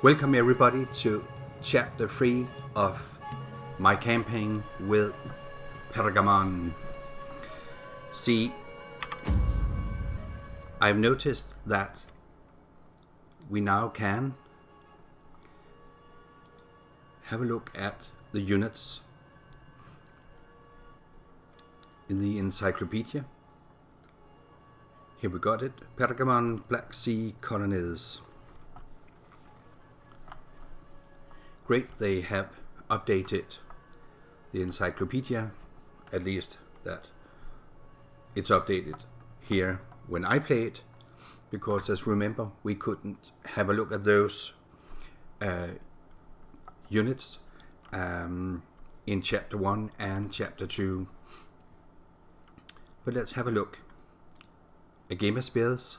Welcome everybody to chapter 3 of my campaign with Pergamon. See, I've noticed that we now can have a look at the units in the encyclopedia. Here we got it, Pergamon Black Sea colonies. Great, they have updated the encyclopedia, at least that it's updated here when I play it, because as remember we couldn't have a look at those units in chapter 1 and chapter 2. But let's have a look. A game of spears.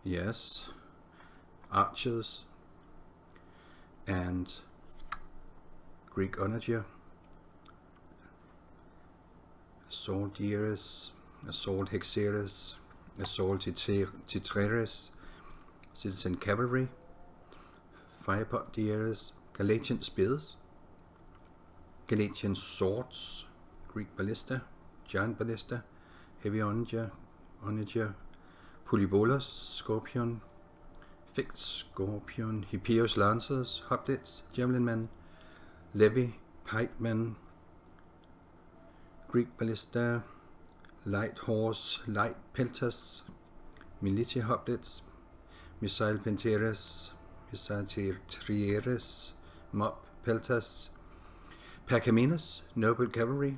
Yes, archers and Greek onager, assault dieres, assault hexeres, assault titreres, citizen cavalry, firepot dieres, Galatian spears, Galatian swords, Greek ballista, giant ballista, heavy onager, Polybolas, Scorpion, Fixed Scorpion, Hippios Lancers, Hoplites, Javelin Men, Levy, Pikemen, Greek Ballista, Light Horse, Light Peltas, Militia Hoplites, Missile Penteres, Missile Trieres, Mob Peltas, Pergamenus, Noble Cavalry,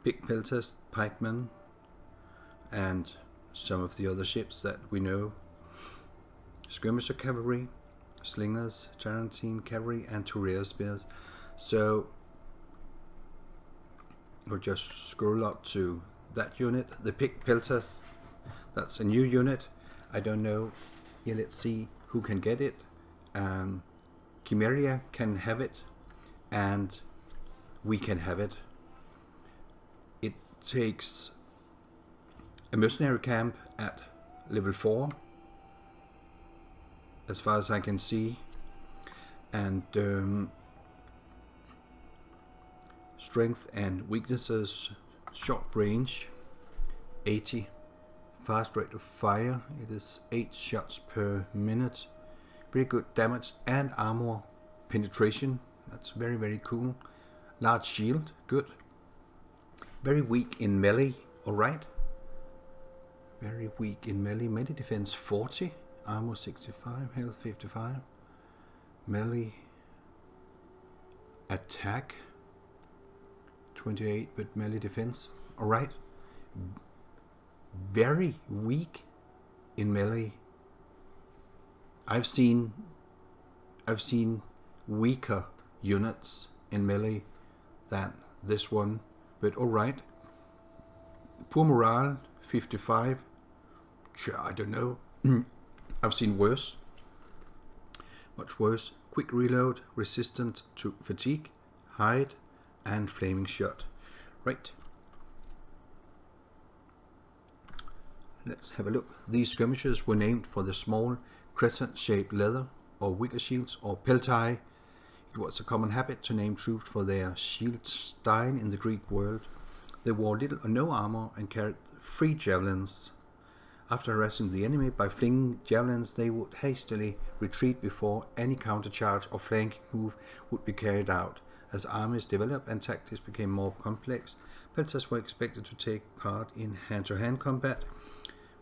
Big Peltas, Pikemen, and some of the other ships that we know. Skirmisher cavalry, slingers, Tarantine cavalry, and Torero spears. So we'll just scroll up to that unit. The Pick Peltas, that's a new unit. I don't know. Yeah, let's see who can get it. Chimeria can have it, and we can have it. It takes a mercenary camp at level 4, as far as I can see, and strength and weaknesses: short range 80, fast rate of fire, it is 8 shots per minute, very good damage, and armor penetration, that's very very cool. Large shield, good. Very weak in melee, alright. Very weak in melee. Melee defense 40, armor 65, health 55. Melee attack 28, but melee defense. Alright. Very weak in melee. I've seen weaker units in melee than this one, but alright. Poor morale 55. I don't know. I've seen worse. Much worse. Quick reload, resistant to fatigue, hide, and flaming shot. Right. Let's have a look. These skirmishers were named for the small crescent-shaped leather or wicker shields or peltai. It was a common habit to name troops for their shield style in the Greek world. They wore little or no armor and carried 3 javelins. After harassing the enemy by flinging javelins, they would hastily retreat before any countercharge or flanking move would be carried out. As armies developed and tactics became more complex, peltas were expected to take part in hand-to-hand combat.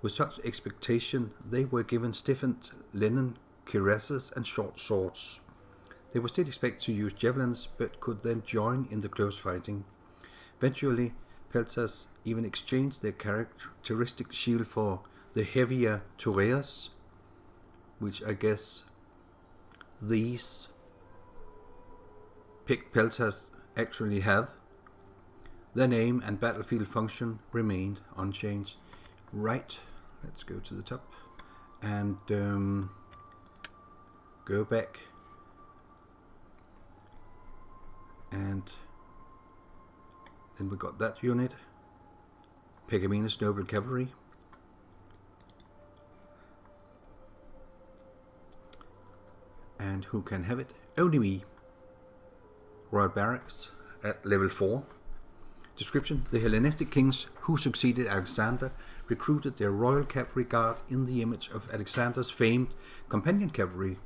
With such expectation, they were given stiffened linen cuirasses and short swords. They were still expected to use javelins, but could then join in the close fighting. Eventually, peltas even exchanged their characteristic shield for the heavier Toreas, which I guess these picked peltas actually have. Their name and battlefield function remained unchanged. Right, let's go to the top and go back, and then we got that unit, Pergamenus Noble Cavalry, And who can have it? Only me. Royal Barracks at level 4. Description: the Hellenistic kings who succeeded Alexander recruited their royal cavalry guard in the image of Alexander's famed companion cavalry.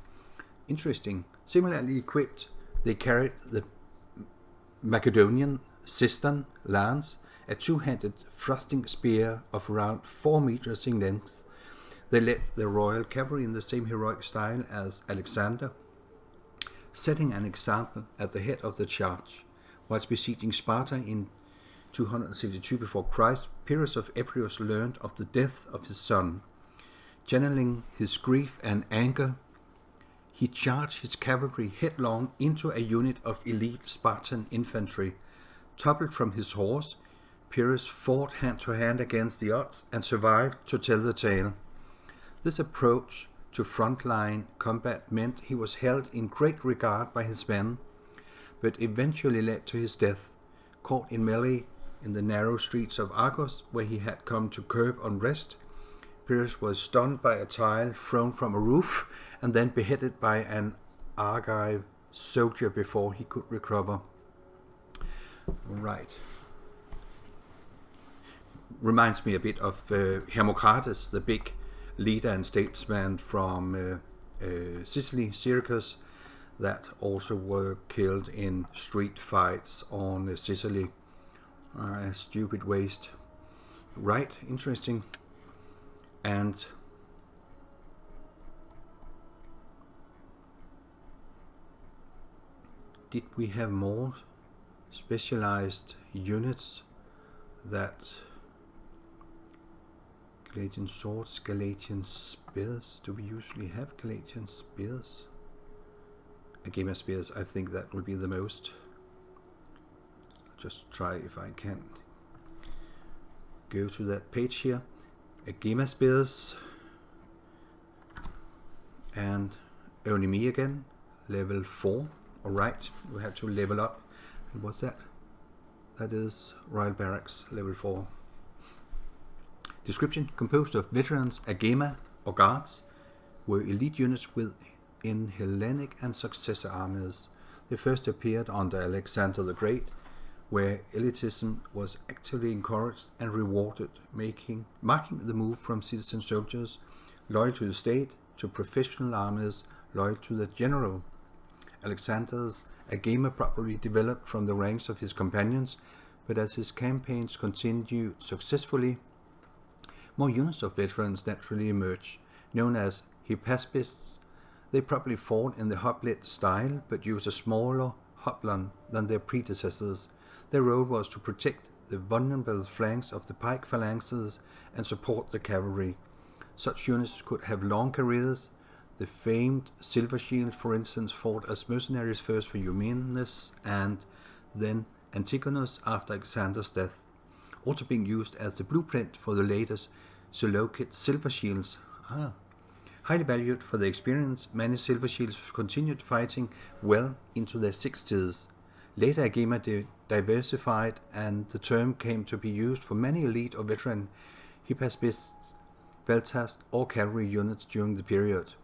Interesting. Similarly equipped, they carried the Macedonian cistern lance, a two-handed thrusting spear of around 4 meters in length. They led the royal cavalry in the same heroic style as Alexander, setting an example at the head of the charge. Whilst besieging Sparta in 272 before Christ, Pyrrhus of Epirus learned of the death of his son. Channeling his grief and anger, he charged his cavalry headlong into a unit of elite Spartan infantry. Toppled from his horse, Pyrrhus fought hand-to-hand against the odds and survived to tell the tale. This approach to frontline combat meant he was held in great regard by his men, but eventually led to his death, caught in melee in the narrow streets of Argos, where he had come to curb unrest. Pyrrhus was stunned by a tile thrown from a roof and then beheaded by an Argive soldier before he could recover. Right. Reminds me a bit of Hermocrates, the big leader and statesman from Sicily, Syracuse, that also were killed in street fights on Sicily. A stupid waste. Right, interesting. And did we have more specialized units? That Galatian swords, Galatian spears. Do we usually have Galatian spears? Agema spears, I think that would be the most. Just try if I can go to that page here. Agema spears. And only me again. Level 4. Alright, we have to level up. And what's that? That is Royal Barracks, level 4. Description: composed of veterans, agema or guards, were elite units within Hellenic and successor armies. They first appeared under Alexander the Great, where elitism was actively encouraged and rewarded, marking the move from citizen soldiers loyal to the state to professional armies loyal to the general. Alexander's agema probably developed from the ranks of his companions, but as his campaigns continued successfully, more units of veterans naturally emerged. Known as hypaspists, they probably fought in the hoplite style, but used a smaller hoplon than their predecessors. Their role was to protect the vulnerable flanks of the pike phalanxes and support the cavalry. Such units could have long careers. The famed Silver Shield, for instance, fought as mercenaries first for Eumenes and then Antigonus after Alexander's death, also being used as the blueprint for the latest Seleucid Silver Shields. Highly valued for their experience, many Silver Shields continued fighting well into their 60s. Later agema diversified, and the term came to be used for many elite or veteran hypaspists, peltasts, or cavalry units during the period.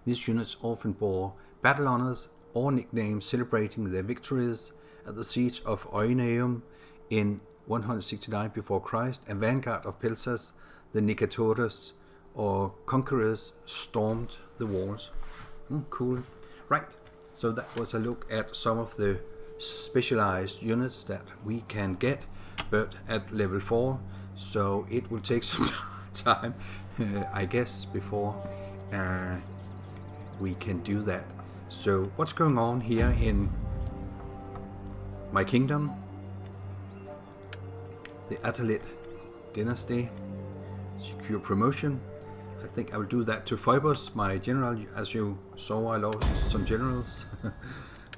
These units often bore battle honors or nicknames celebrating their victories. At the siege of Oeneum in 169 before Christ, a vanguard of peltasts, the Nicatores or conquerors, stormed the walls. Cool. Right, so that was a look at some of the specialized units that we can get, but at level 4, so it will take some time, I guess, before we can do that. So what's going on here in my kingdom? The Attalid dynasty, secure promotion. I think I will do that to Phoebus, my general. As you saw, I lost some generals.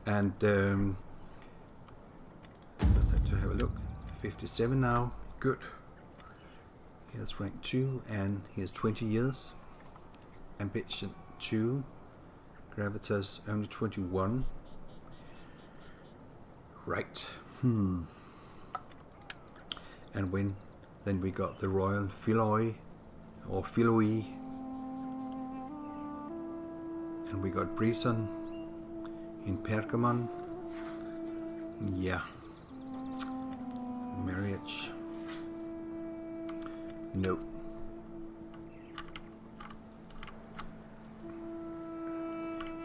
And just have to have a look. 57 now, good. He has rank 2 and he has 20 years. Ambition 2. Gravitas only 21. Right. And then we got the Royal Philoi or Philoi, And we got Brison in Pergamon. Yeah. Marriage. No.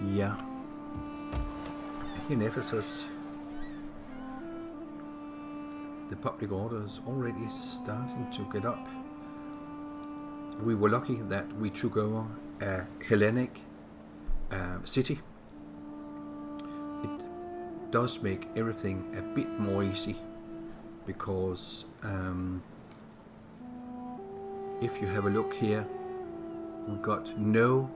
Yeah. In Ephesus, the public order is already starting to get up. We were lucky that we took over a Hellenic city. It does make everything a bit more easy, because if you have a look here, we got no,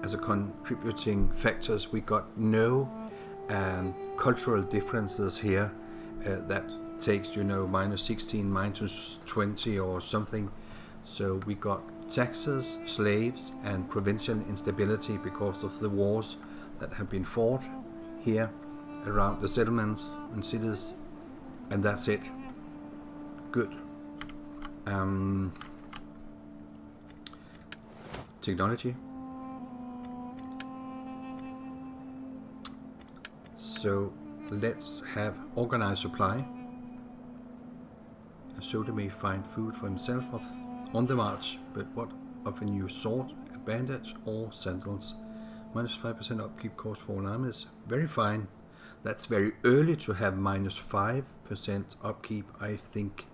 as a contributing factors, we got no cultural differences here that takes, you know, minus 16, minus 20 or something. So we got taxes, slaves, and provincial instability because of the wars that have been fought here around the settlements and cities, and that's it. Good. Technology. So let's have organized supply, so they may find food for himself on the march. But what of a new sword, a bandage, or sandals? Minus 5% upkeep cost for all armies. Very fine. That's very early to have minus 5% upkeep, I think.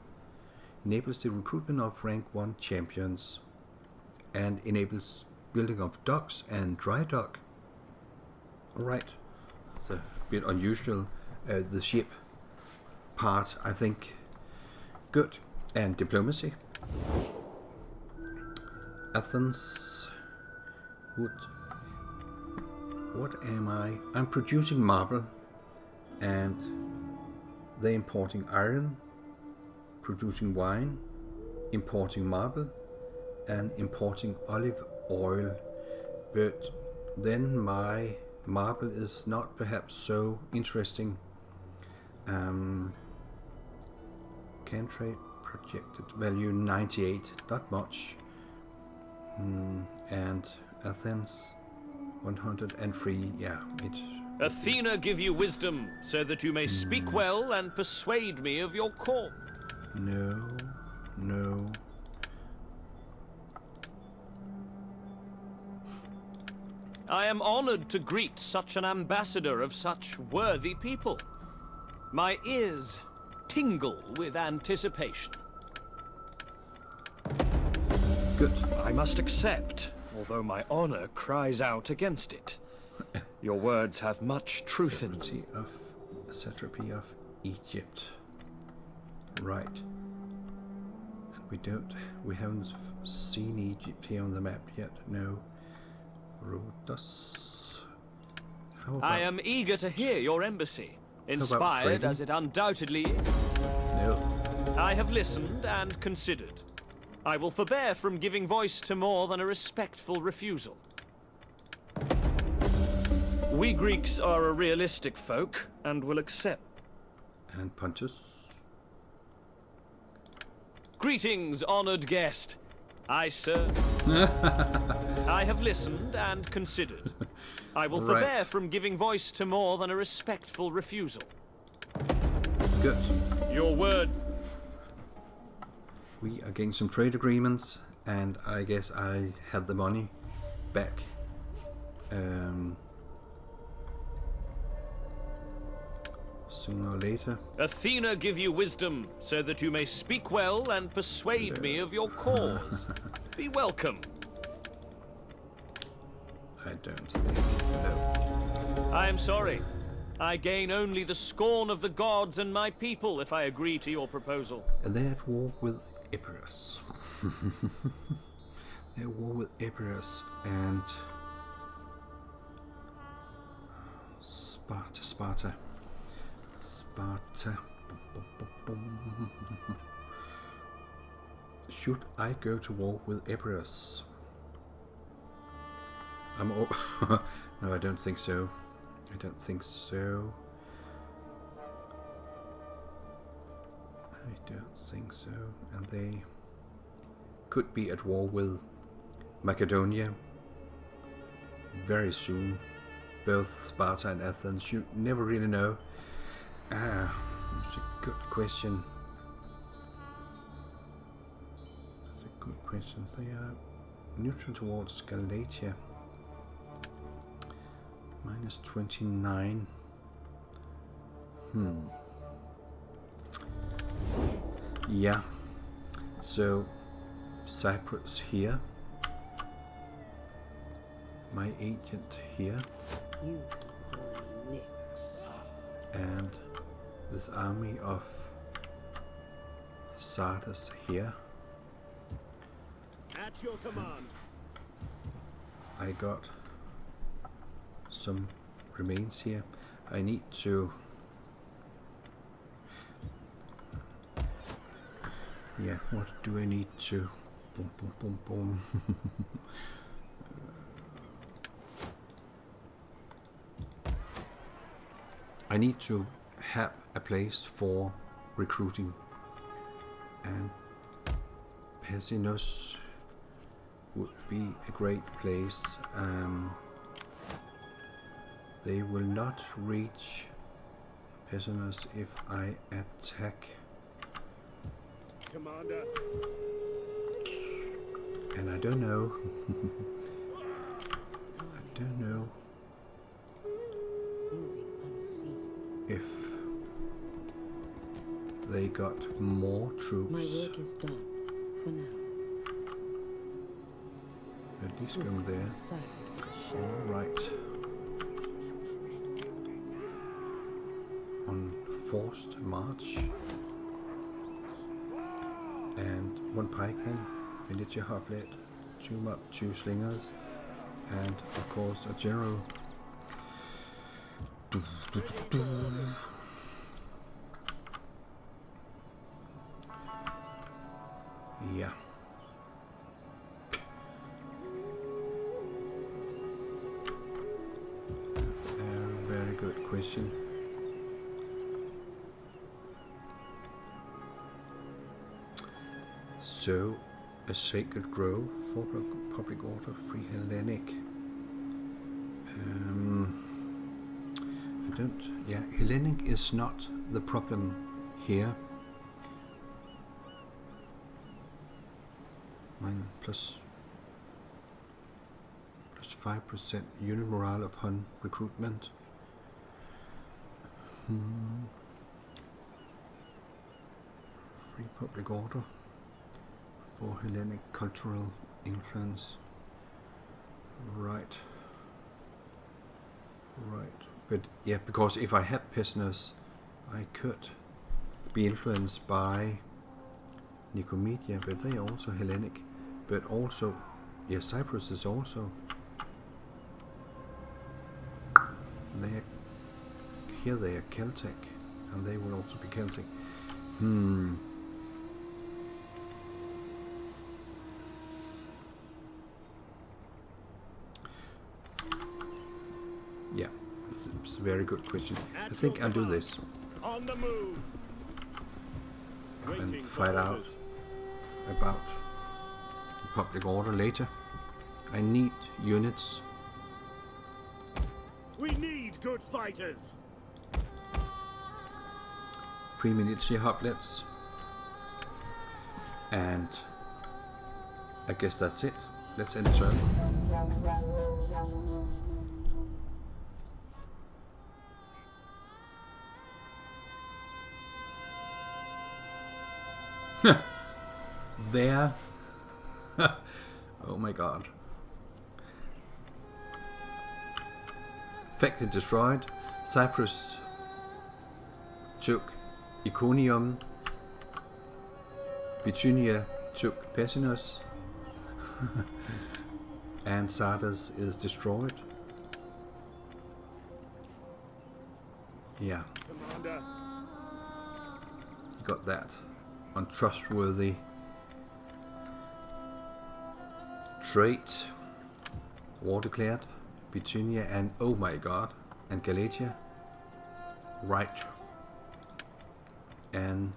Enables the recruitment of rank 1 champions, and enables building of docks and dry dock. Alright. It's a bit unusual, the ship part, I think. Good. And diplomacy. Athens. What am I? I'm producing marble, and they're importing iron, producing wine, importing marble, and importing olive oil. But then my marble is not perhaps so interesting. Can trade projected value 98, not much. And Athens 103, yeah. Athena give you wisdom, so that you may speak well and persuade me of your cause. No. I am honored to greet such an ambassador of such worthy people. My ears tingle with anticipation. Good. I must accept, although my honor cries out against it. Your words have much truth in them. Satrapy of Egypt. Right. And we haven't seen Egypt here on the map yet. No. Rhodos. I am eager to hear your embassy, inspired as it undoubtedly is. No. I have listened and considered. I will forbear from giving voice to more than a respectful refusal. We Greeks are a realistic folk and will accept. And Pontus. Greetings, honored guest. I serve. I have listened and considered. I will forbear from giving voice to more than a respectful refusal. Good. Your words. We are getting some trade agreements, and I guess I had the money back. Sooner or later. Athena give you wisdom, so that you may speak well and persuade me of your cause. Be welcome. I don't think. No. I am sorry. I gain only the scorn of the gods and my people if I agree to your proposal. And they're at war with Epirus. They're at war with Epirus and Sparta. Should I go to war with Epirus? No, I don't think so. I don't think so. And they could be at war with Macedonia. very soon. Both Sparta and Athens. You never really know. It's a good question. That's a good question. They are neutral towards Galatia. -29. Yeah. So Cyprus here. My agent here. You call me Nix. And this army of Sardis here. At your command. I got some remains here. I need to... Yeah, what do I need to... Boom, boom, boom, boom. I need to have a place for recruiting, and Pessinus would be a great place. They will not reach Pessinus if I attack. Commander. And I don't know. I don't know if they got more troops. My work is done for now. At least go there. Alright. On forced march. And one pikeman, militia hoplite, 2 slingers, and of course a general. Yeah. That's a very good question. So, a sacred grove for public order, free Hellenic. I don't. Yeah, Hellenic is not the problem here. Mine plus 5% unit morale upon recruitment. Free public order for Hellenic cultural influence. Right. But yeah, because if I had Pessinus, I could be influenced by Nicomedia, but they are also Hellenic. But also, yeah, Cyprus is also. Here they are Celtic, and they will also be Celtic. Yeah, this is a very good question. I think I'll do this. On the move. And find out about the public order later. I need units. We need good fighters. 3 militia hoplites. And I guess that's it. Let's end turn. There. Oh my god. Faction destroyed. Cyprus took Iconium. Bithynia took Pessinus. And Sardis is destroyed. Yeah. Commander. Got that. Untrustworthy trade. War declared. Bithynia and oh my god, and Galatia. Right. And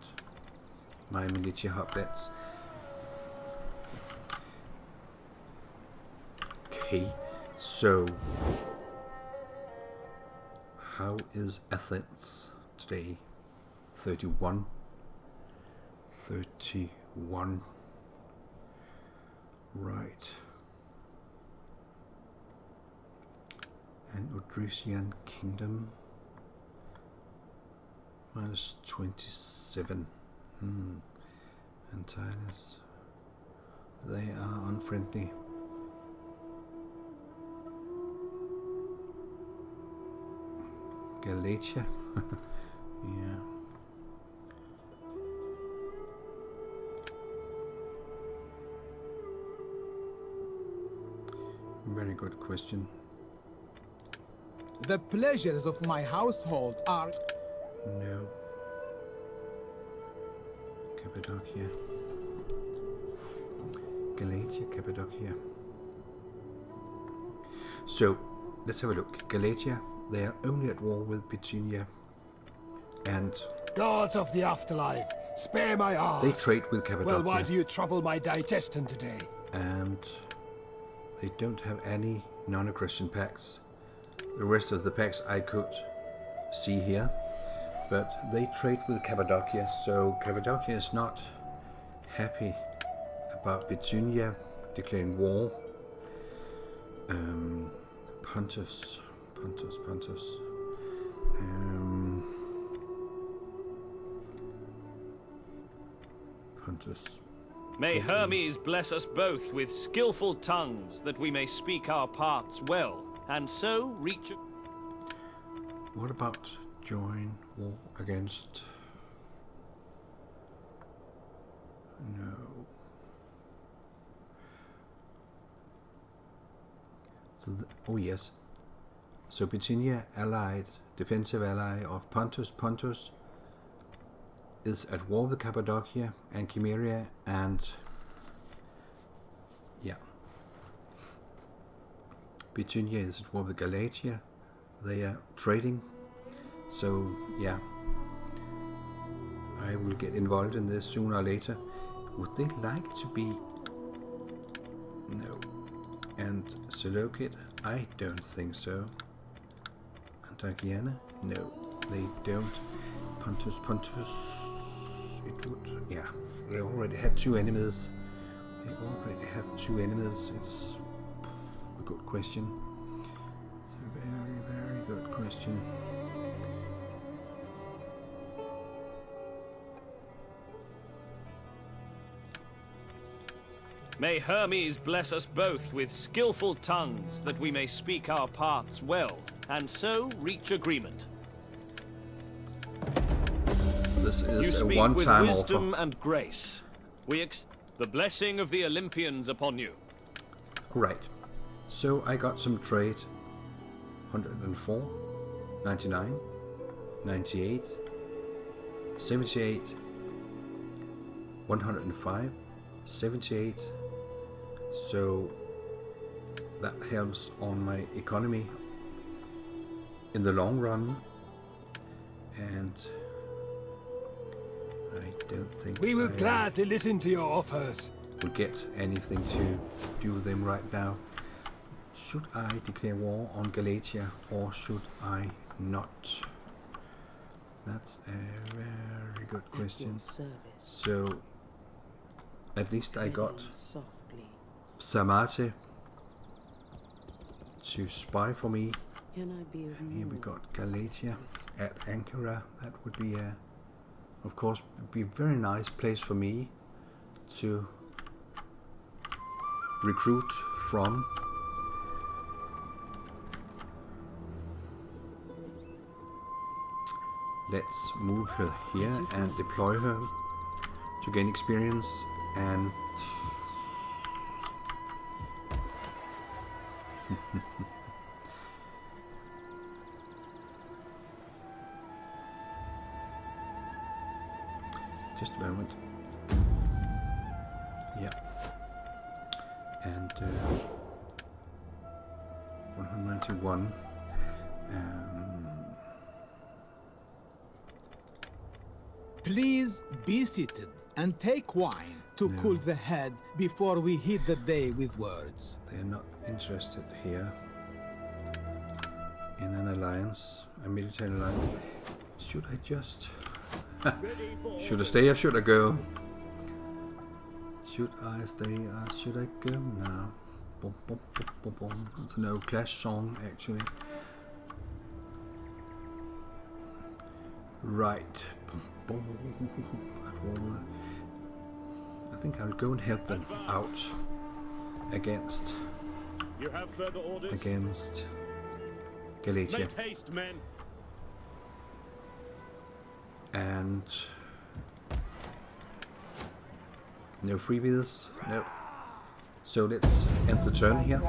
my militia hoplites. Okay, So, how is Athens today? 31. 31. Right. And Odrysian Kingdom. Minus 27. Antinous. They are unfriendly. Galatia. Yeah. Very good question. The pleasures of my household are... No. Cappadocia. Galatia, Cappadocia. So, let's have a look. Galatia, they are only at war with Bithynia. And Gods of the afterlife, spare my arse. they trade with Cappadocia. Well, why do you trouble my digestion today? And they don't have any non-aggression pacts. The rest of the pacts I could see here. But they trade with Cappadocia, so Cappadocia is not happy about Bithynia declaring war. Pontus. Pontus. May Hermes bless us both with skillful tongues, that we may speak our parts well, and so reach... What about join war against... No. So oh yes. So Bithynia, allied, defensive ally of Pontus. Pontus is at war with Cappadocia and Chimeria, and yeah. Bithynia is at war with Galatia. They are trading. So yeah. I will get involved in this sooner or later. Would they like to be... No. And Seleucid? I don't think so. Antagiana? No, they don't. Pontus. It would... Yeah. They already had two enemies. It's a good question. It's a very, very good question. May Hermes bless us both with skillful tongues, that we may speak our parts well, and so reach agreement. This You is a speak with one-time wisdom offer. and grace. The blessing of the Olympians upon you. Right. So I got some trade. 104, 99, 98, 78, 105, 78. So that helps on my economy in the long run, and I don't think We will I gladly listen to your offers. will get anything to do with them right now. Should I declare war on Galatia or should I not? That's a very good At your question. service. So at least I got Treading softly. Samate to spy for me. Can I be of And here we more got Galatia at Ankara. That would be of course, be a very nice place for me to recruit from. Let's move her here and deploy her to gain experience and just a moment. Yeah. And 191. Please be seated and take wine to cool the head before we hit the day with words. They're not interested here. in an alliance, a military alliance. Should I just... should I stay or should I go? Should I stay or should I go now? Boom, boom, boom, boom, boom. It's an old Clash song, actually. Right. Boom, boom. I think I'll go and help them out against You have further orders? against Galatia. Make haste, men. And no freebies. No. So let's end the turn here.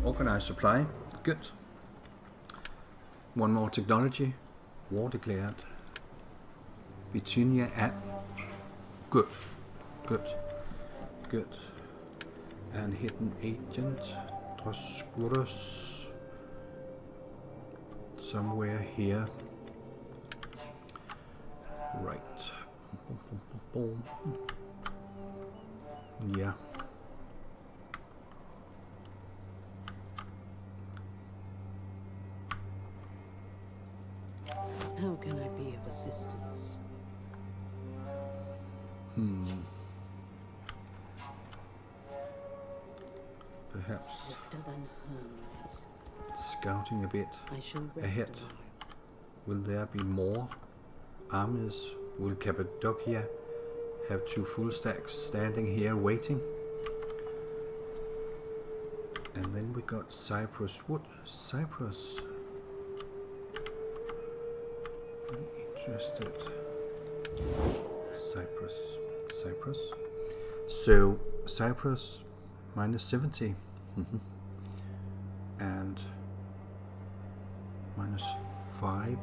Organize supply. Good. One more technology. War declared. Bithynia at. Good. Good. Good. And hidden agent. Droskurus. Somewhere here. Right. Boom, boom, boom, boom. Yeah. How can I be of assistance? Perhaps Swifter than Hermes. scouting a bit I shall rest ahead. a while. Will there be more armies? Will Cappadocia have 2 full stacks standing here waiting? And then we got Cyprus wood. Cyprus. I'm interested. Cyprus. So Cyprus minus 70. And minus 5.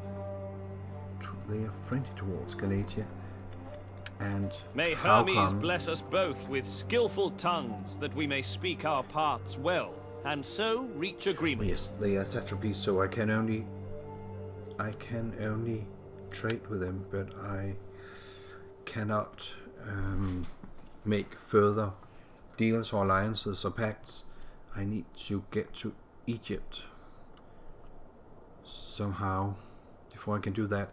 They are friendly towards Galatia. And May how Hermes come- bless us both with skillful tongues, that we may speak our parts well, and so reach agreement. Yes, they are satrapies, so I can only trade with them, but I cannot make further deals or alliances or pacts. I need to get to Egypt somehow before I can do that.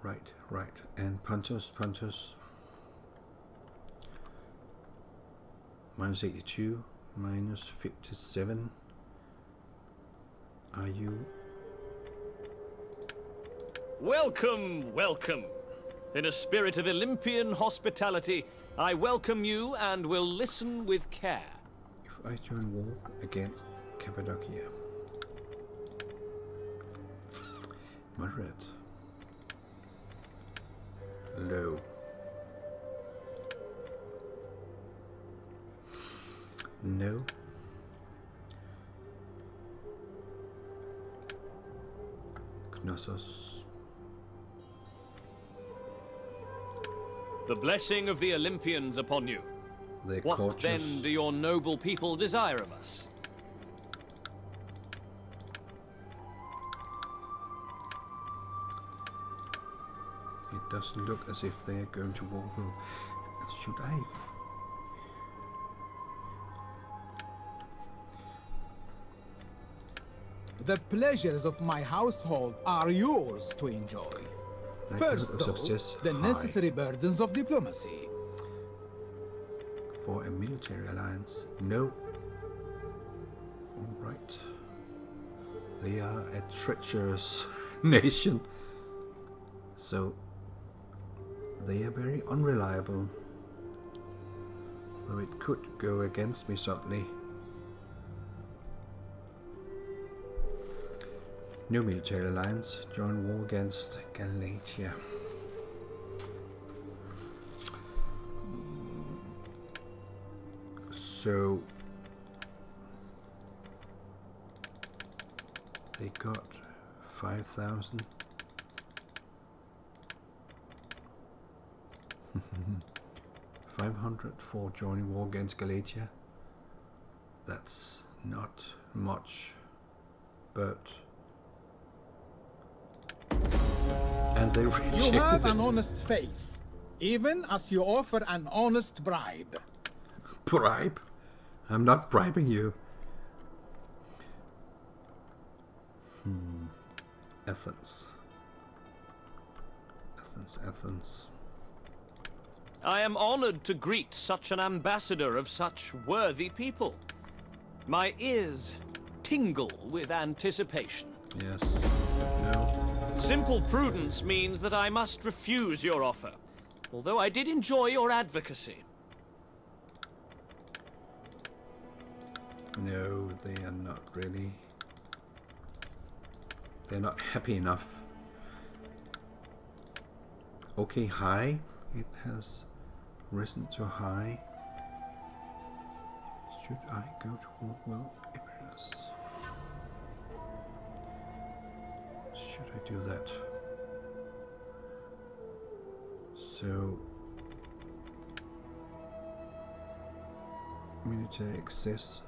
Right. And Pontus. Minus 82, minus 57. Are you? Welcome, welcome. In a spirit of Olympian hospitality, I welcome you and will listen with care. If I join war against Cappadocia. Moderate. Low. No. Knossos. The blessing of the Olympians upon you. They're What cautious. then do your noble people desire of us? It doesn't look as if they're going to war with. Should I? The pleasures of my household are yours to enjoy. First, Likelihood of though, success the high. necessary burdens of diplomacy. For a military alliance. No. Alright. They are a treacherous nation. So they are very unreliable. So it could go against me suddenly. No military alliance. Join war against Galatia. So they got 5,000. $500 for joining war against Galatia. That's not much, but And they rejected You have it. an honest face, even as you offer an honest bribe. Bribe? I'm not bribing you. Athens. Athens. I am honored to greet such an ambassador of such worthy people. My ears tingle with anticipation. Yes. No. Simple prudence means that I must refuse your offer, although I did enjoy your advocacy. No, they are not really. They're not happy enough. Okay, high. It has risen to high. Should I go to war? Well, Empress. Should I do that? So, military access.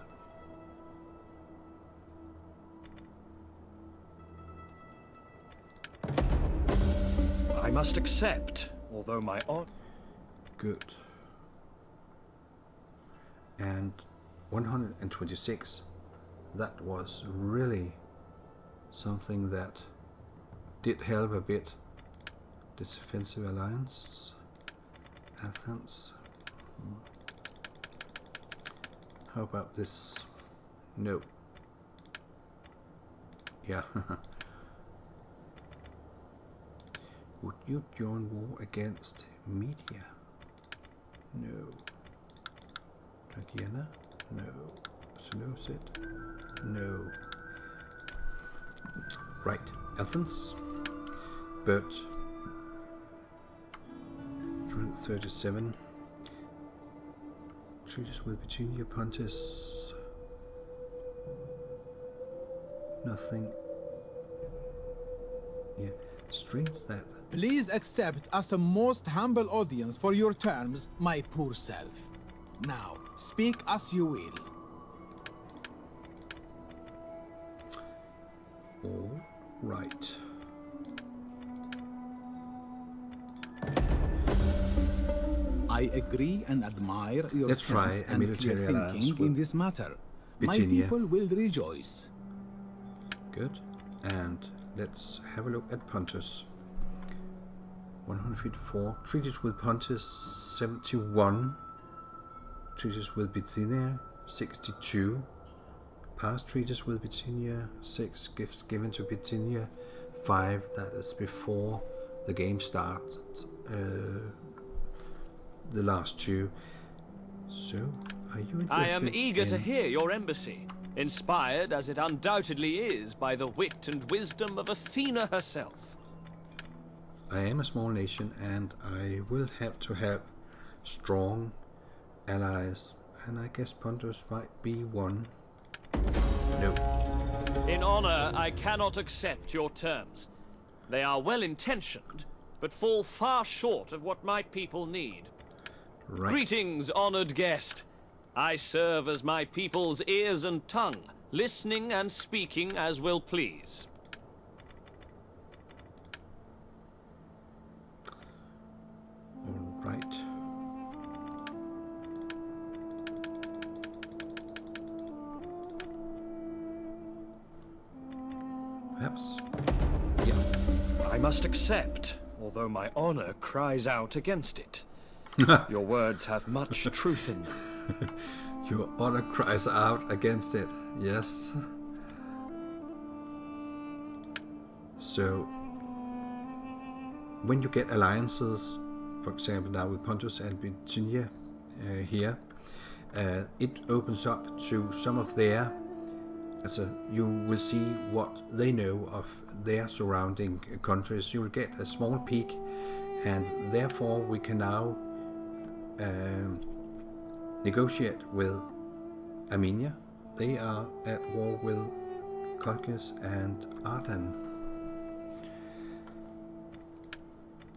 I must accept, although my Good. And 126. That was really something that did help a bit. This defensive alliance. Athens. How about this? No. Yeah. Would you join war against Media? No. Dragiana? No. Seleucid? No. Right, Athens. But 37. Treaties with Bithynia, Pontus. Nothing. Yeah, strange that. Please accept as a most humble audience for your terms, my poor self. Now, speak as you will. All right. I agree and admire your Let's try sense a and clear military alliance thinking in with this matter. My Bithynia. people will rejoice. Good. And let's have a look at Pontus. 154. Treaties with Pontus, 71. Treaties with Bithynia, 62. Past treaties with Bithynia, 6. Gifts given to Bithynia, 5. That is before the game started. The last 2. So, are you interested? I am eager to in- hear your embassy, inspired as it undoubtedly is by the wit and wisdom of Athena herself. I am a small nation and I will have to have strong allies, and I guess Pontus might be one. No. In honor, I cannot accept your terms. They are well-intentioned, but fall far short of what my people need. Right. Greetings, honored guest. I serve as my people's ears and tongue, listening and speaking as will please. All right. Perhaps. Yeah. I must accept, although my honor cries out against it. Your words have much truth in them. Your honor cries out against it. Yes. So, when you get alliances, for example now with Pontus and Bithynia here, it opens up to some of their, you will see what they know of their surrounding countries. You will get a small peek, and therefore we can now negotiate with Armenia. They are at war with Colchis and Ardan.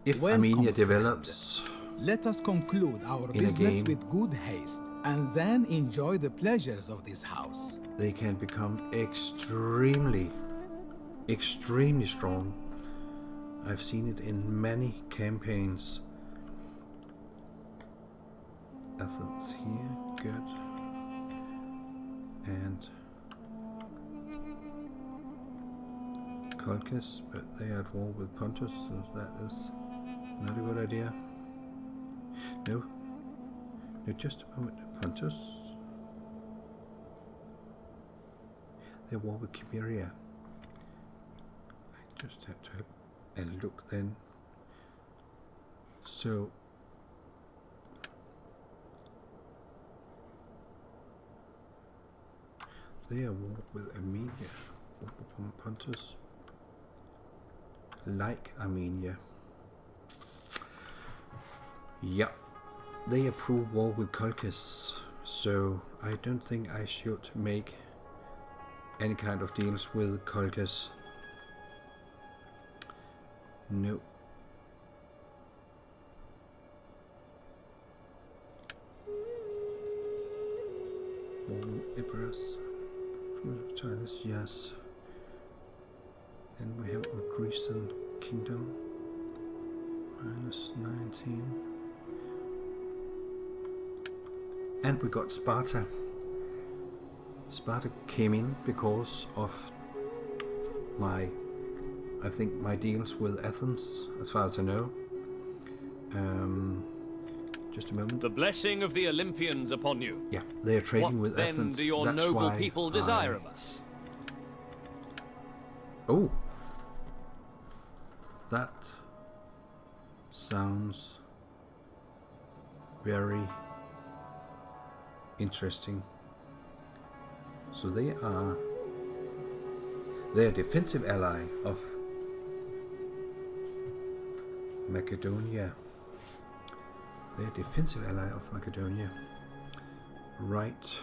If Welcome, Armenia friend. develops Let us conclude our in a business game, with good haste, and then enjoy the pleasures of this house. they can become extremely strong. I've seen it in many campaigns. Athens here, good. And Colchis, but they are at war with Pontus, so that is not a good idea. No, just a moment. Pontus. They war with Chimeria. I just have to have a look then. So they are war with Armenia. Pontus. Like Armenia. Yeah. They approve war with Colchis. So I don't think I should make any kind of deals with Colchis. No. War with Epirus. Titus, yes. Then we have a Grecian kingdom. -19. And we got Sparta. Sparta came in because of I think my deals with Athens, as far as I know. Just a moment. The blessing of the Olympians upon you. Yeah, they are trading with What Athens. then do your That's noble why people desire of us? Oh, that sounds very interesting. So they are a defensive ally of Macedonia. They're a defensive ally of Macedonia. Right.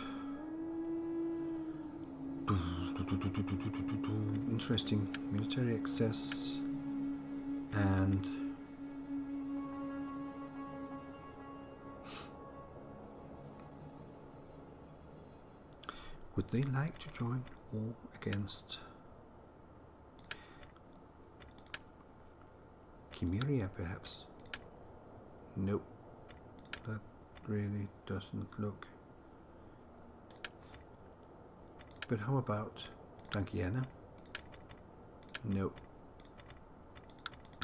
Interesting. Military access. And would they like to join war against Chimeria, perhaps? Nope. That really doesn't look. But how about Dangiana? Nope.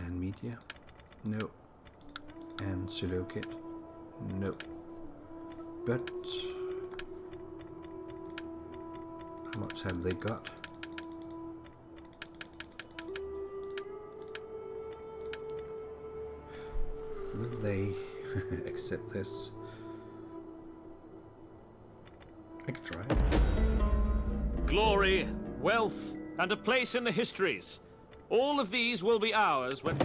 And Media? Nope. And Seleucid? Nope. But how much have they got? Will they accept this? I could try it. Glory, wealth, and a place in the histories. All of these will be ours when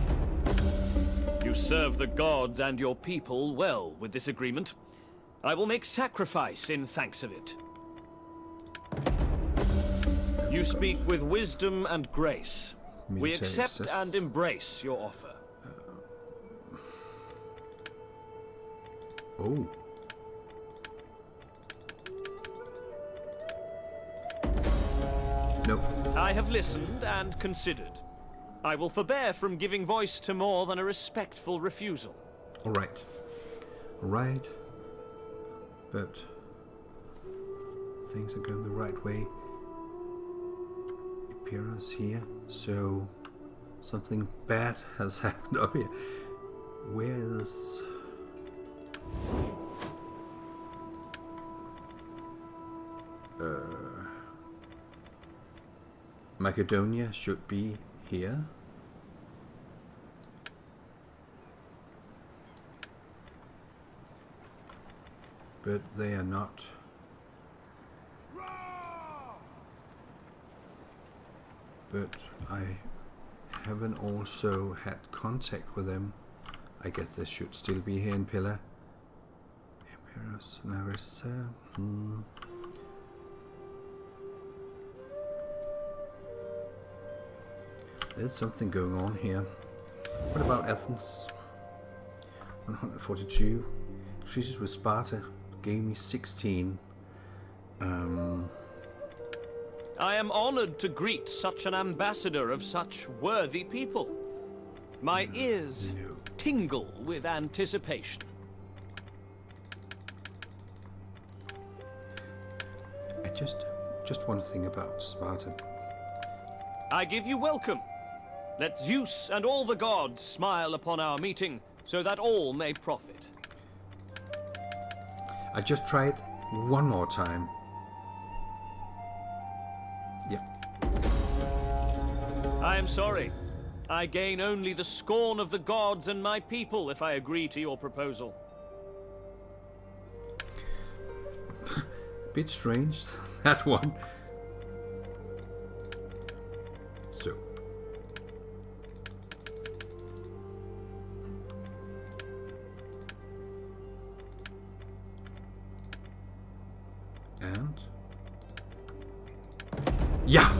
you serve the gods and your people well with this agreement. I will make sacrifice in thanks of it. You speak with wisdom and grace. We accept and embrace your offer. Oh. No. I have listened and considered. I will forbear from giving voice to more than a respectful refusal. All right. All right. But things are going the right way. Appearance here. So something bad has happened up here. Where is... Macedonia should be here. But they are not. But I haven't also had contact with them. I guess they should still be here in Pilla. Epirus, Larissa. There's something going on here. What about Athens? 142. Treaties with Sparta gave me 16. I am honored to greet such an ambassador of such worthy people. My ears No. tingle with anticipation. I just one thing about Sparta. I give you welcome. Let Zeus and all the gods smile upon our meeting, so that all may profit. I just tried one more time. Yeah. I am sorry. I gain only the scorn of the gods and my people if I agree to your proposal. Bit strange, that one. So. And. Yeah!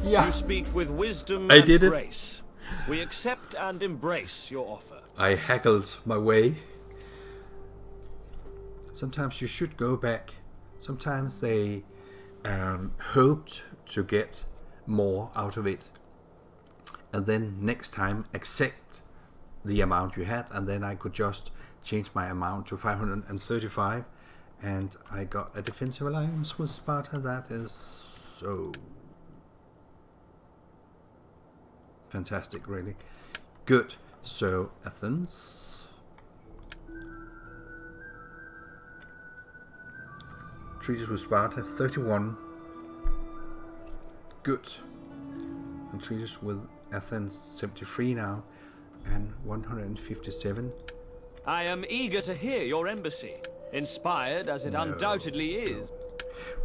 Yeah! You speak with wisdom I and did it. grace. We accept and embrace your offer. I haggled my way. Sometimes you should go back. Sometimes they hoped to get more out of it. And then next time accept the amount you had. And then I could just change my amount to 535. And I got a defensive alliance with Sparta. That is so fantastic, really. Good. So, Athens. Treaties with Sparta, 31. Good. And treaties with Athens, 73 now. And 157. I am eager to hear your embassy, inspired as it undoubtedly is.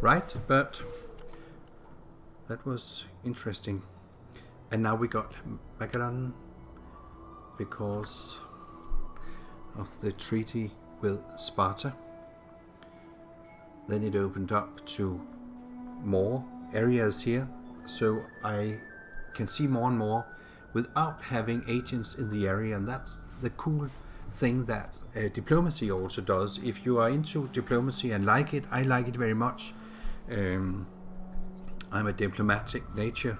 Right, but that was interesting. And now we got Macedon because of the treaty with Sparta. Then it opened up to more areas here, so I can see more and more without having agents in the area, and that's the cool thing that diplomacy also does. If you are into diplomacy and like it, I like it very much. I'm a diplomatic nature.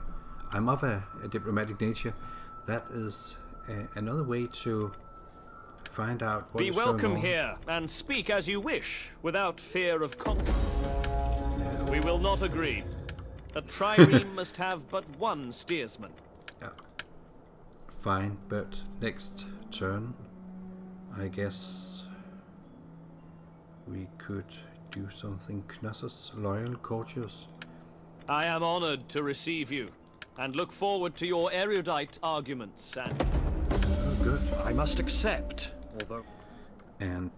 I'm of a diplomatic nature. That is another way to find out what Be is welcome going on. here and speak as you wish, without fear of conflict. We will not agree. A trireme must have but one steersman. Yeah. Fine, but next turn, I guess we could do something. Knossos, loyal, courteous. I am honored to receive you, and look forward to your erudite arguments. And Oh, good. I must accept, although And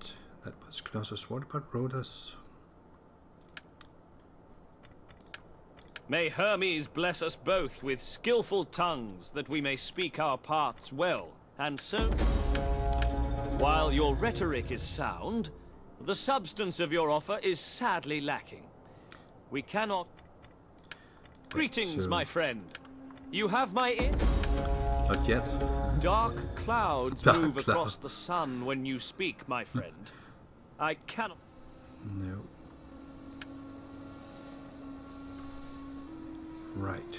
that was Knossos. What about Rhodas? may Hermes bless us both with skillful tongues, that we may speak our parts well. And so, while your rhetoric is sound, the substance of your offer is sadly lacking. We cannot. Greetings, So- my friend. You have my ear. Not yet. Dark clouds Dark move across clouds. the sun when you speak, my friend. I cannot. No. Right.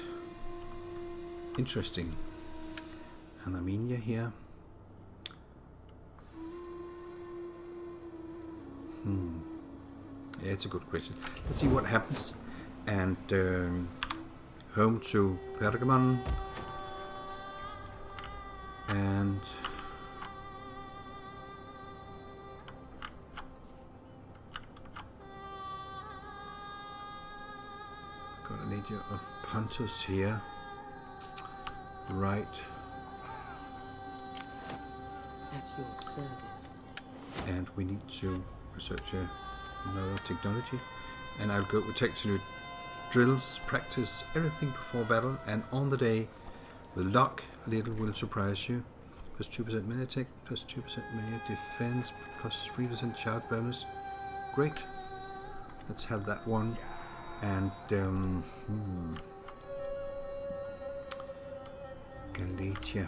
Interesting. And Armenia here. Yeah, it's a good question. Let's see what happens. And home to Pergamon. And got an idiot of Pontus here. Right. At your service. And we need to research another technology. And I'll go with technical drills, practice everything before battle, and on the day, with luck, a little will surprise you. Plus 2% melee attack, plus 2% melee defense, plus 3% charge bonus. Great. Let's have that one. And Galatia.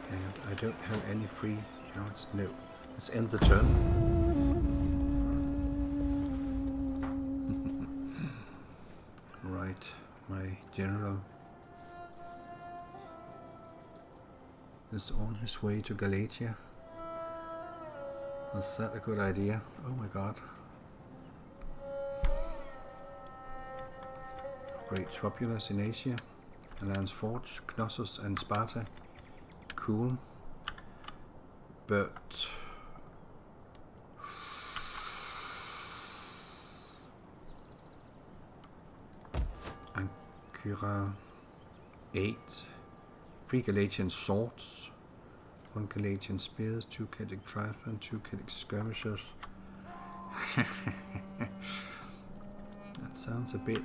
And I don't have any free units. No. Let's end the turn. my general is on his way to Galatia. Is that a good idea? Oh my god. Great Trophilus in Asia, Alliance Forge, Knossos and Sparta. Cool. But Ankura 8, 3 Galatian swords, 1 Galatian spears, 2 Celtic tribesmen, 2 Celtic skirmishers. That sounds a bit.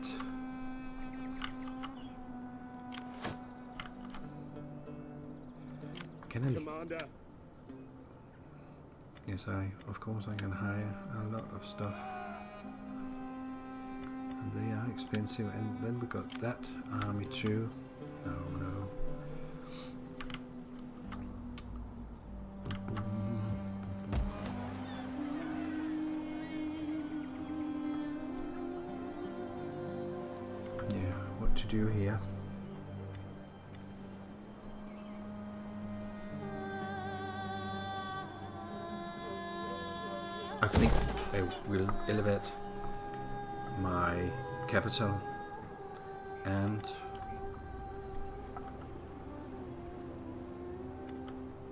Can I? Commander. Yes, of course I can hire a lot of stuff. And they are expensive. And then we got that army too. Oh no. Yeah, what to do here? I think I will elevate my capital and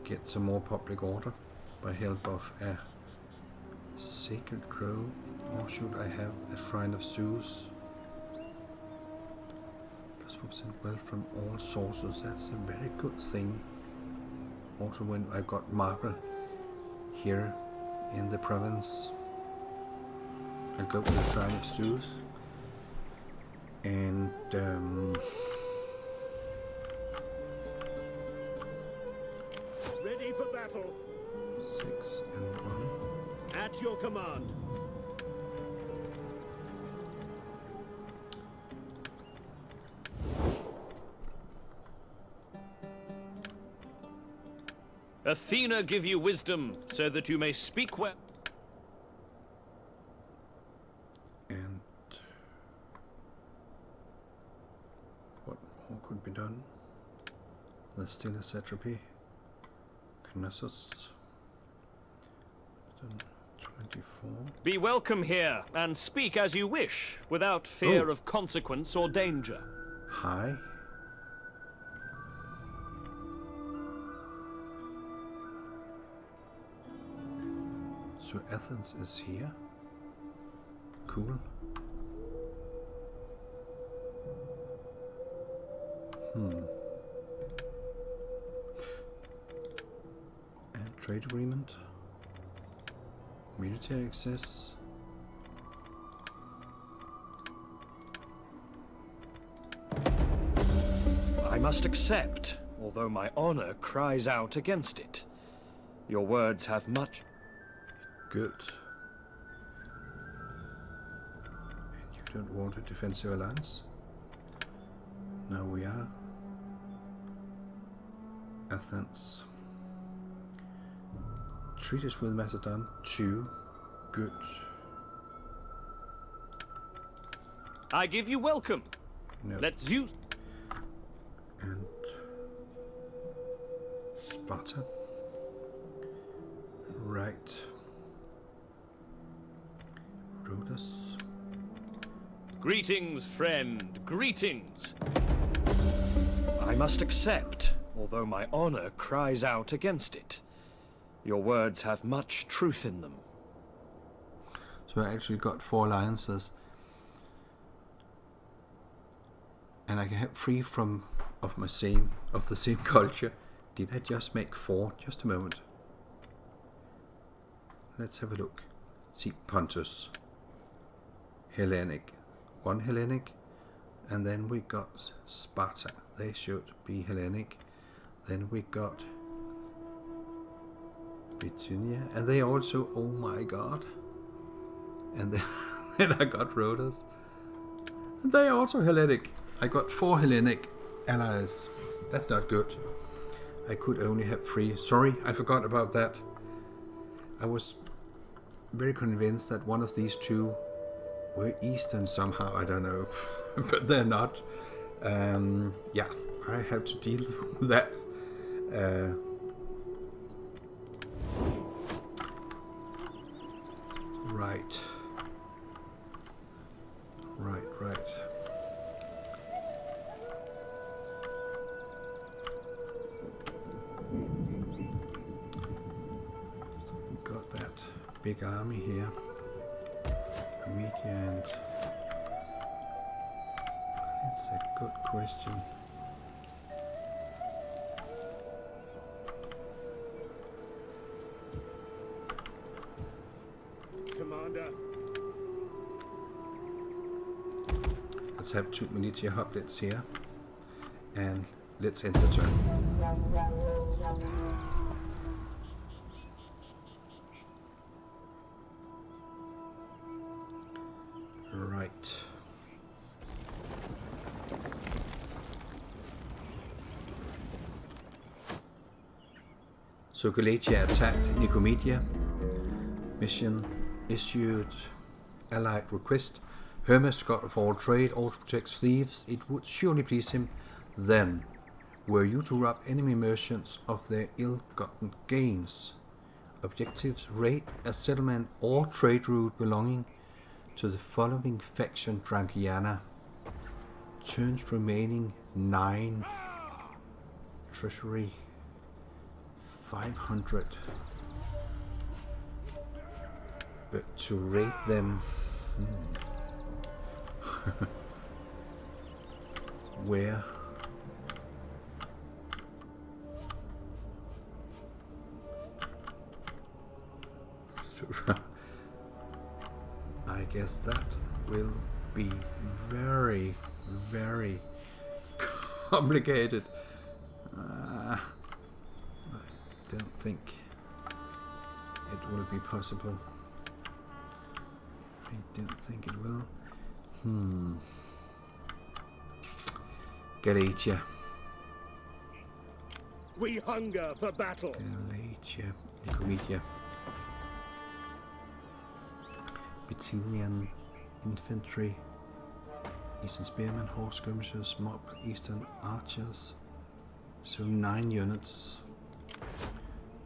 get some more public order by help of a sacred grove. Or should I have a shrine of Zeus? Plus 4% wealth from all sources. That's a very good thing. Also when I've got marble here in the province, I go to the shrine of Zeus, and Ready for battle. 6 and 1. At your command. Athena give you wisdom, so that you may speak well. And what more could be done? There's still a satrapy. Knossos. 24. Be welcome here, and speak as you wish, without fear of consequence or danger. Hi. So Athens is here. Cool. And trade agreement. Military access. I must accept, although my honor cries out against it. Your words have much... Good. And you don't want a defensive alliance? Now we are. Athens. Treaties with Macedon. 2. Good. I give you welcome. No. Let Zeus... And Sparta. Right. Rhodes. Greetings, friend, greetings. I must accept, although my honor cries out against it. Your words have much truth in them. So I actually got 4 alliances. And I can have 3 of the same culture. Did I just make 4? Just a moment. Let's have a look. See, Pontus. Hellenic. 1 Hellenic. And then we got Sparta. They should be Hellenic. Then we got Bithynia. And they also, oh my god. And then I got Rhodes. And they are also Hellenic. I got 4 Hellenic allies. That's not good. I could only have 3. Sorry, I forgot about that. I was very convinced that one of these 2 We're Eastern somehow, I don't know. But they're not. Yeah, I have to deal with that. Right. So we got that big army here. Media, and that's a good question. Commander. Let's have 2 militia hoplites here, and let's enter turn. Right. So Galatia attacked Nicomedia. Mission issued allied request. Hermes, god of all trade, also protects thieves. It would surely please him. Then, were you to rob enemy merchants of their ill-gotten gains? Objectives: raid a settlement or trade route belonging to the following faction: Drankiana. Turns remaining 9. Treasury 500. But to raid them, where? I guess that will be very, very complicated. I don't think it will be possible. I don't think it will. Galatia. We hunger for battle. Galatia. Nicomedia. Bithynian infantry. Eastern spearmen, horse skirmishers, mob, eastern archers. So 9 units.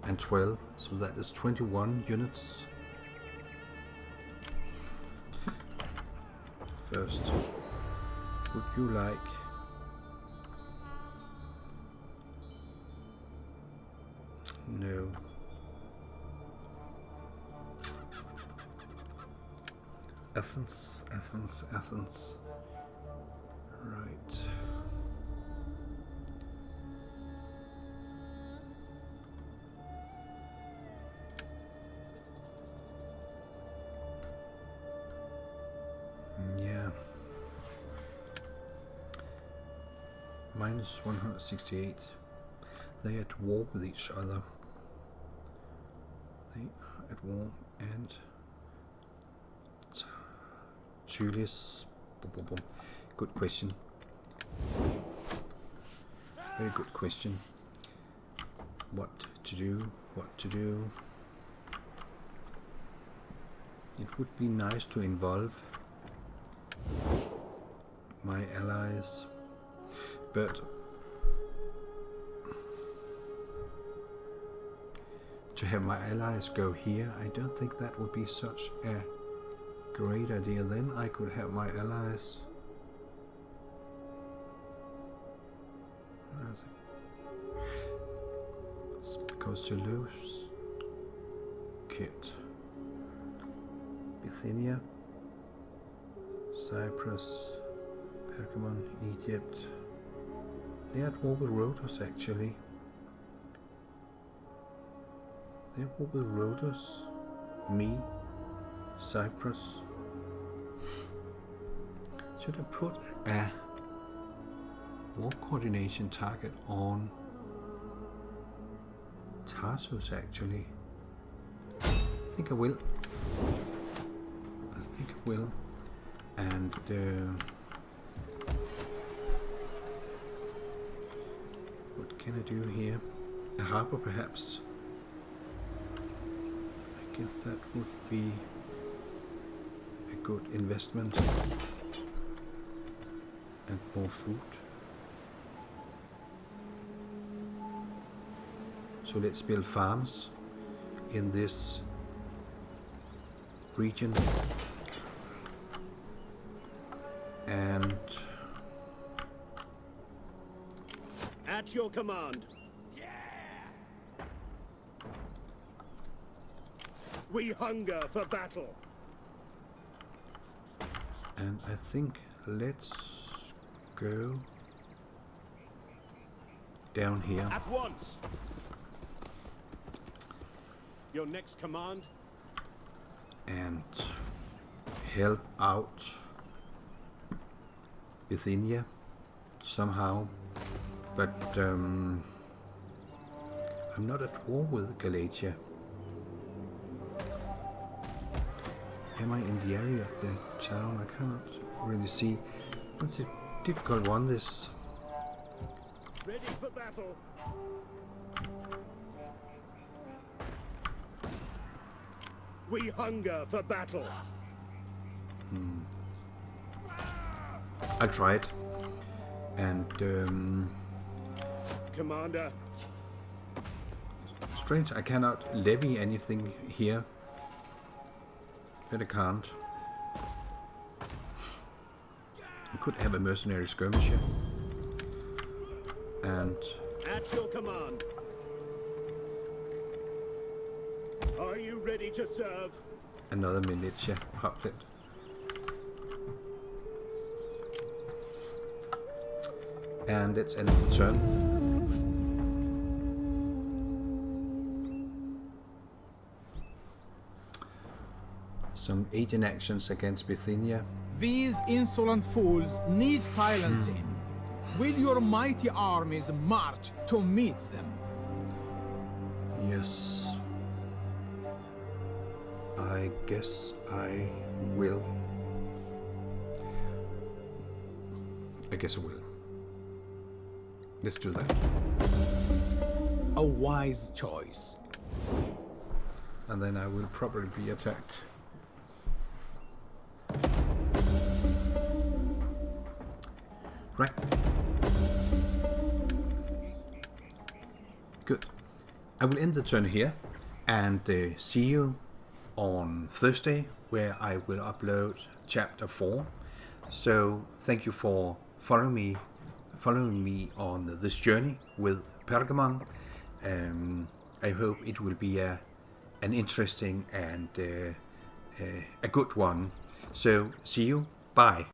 And 12. So that is 21 units. First, would you like no Athens, right. Yeah. Minus 168. They are at war with each other. They are at war, and Julius. Good question. Very good question. What to do? What to do? It would be nice to involve my allies, but to have my allies go here, I don't think that would be such a great idea. Then I could have my allies because Toulouse, Kit, Bithynia, Cyprus, Pergamon, Egypt. They are at war with Rhodos actually. They are at war with Rhodos, me, Cyprus. Should I put a war coordination target on Tarsus actually? I think I will. And what can I do here? A harbor perhaps? I guess that would be a good investment. And more food. So let's build farms in this region. And At your command. We hunger for battle. And I think let's go down here. At once. Your next command. And help out Bithynia somehow. But I'm not at war with Galatia. Am I in the area of the town? I cannot really see. It's a difficult one, this. Ready for battle. We hunger for battle. I tried. And Commander. strange, I cannot levy anything here. But I can't. I could have a mercenary skirmisher. And At your command. Are you ready to serve? another militia puppet. And let's end the turn. Some 18 actions against Bithynia. These insolent fools need silencing. Will your mighty armies march to meet them? Yes. I guess I will. I guess I will. Let's do that. A wise choice. And then I will probably be attacked. Right. Good. I will end the turn here and see you on Thursday, where I will upload chapter 4. So thank you for following me on this journey with Pergamon. I hope it will be an interesting and a good one. So see you. Bye.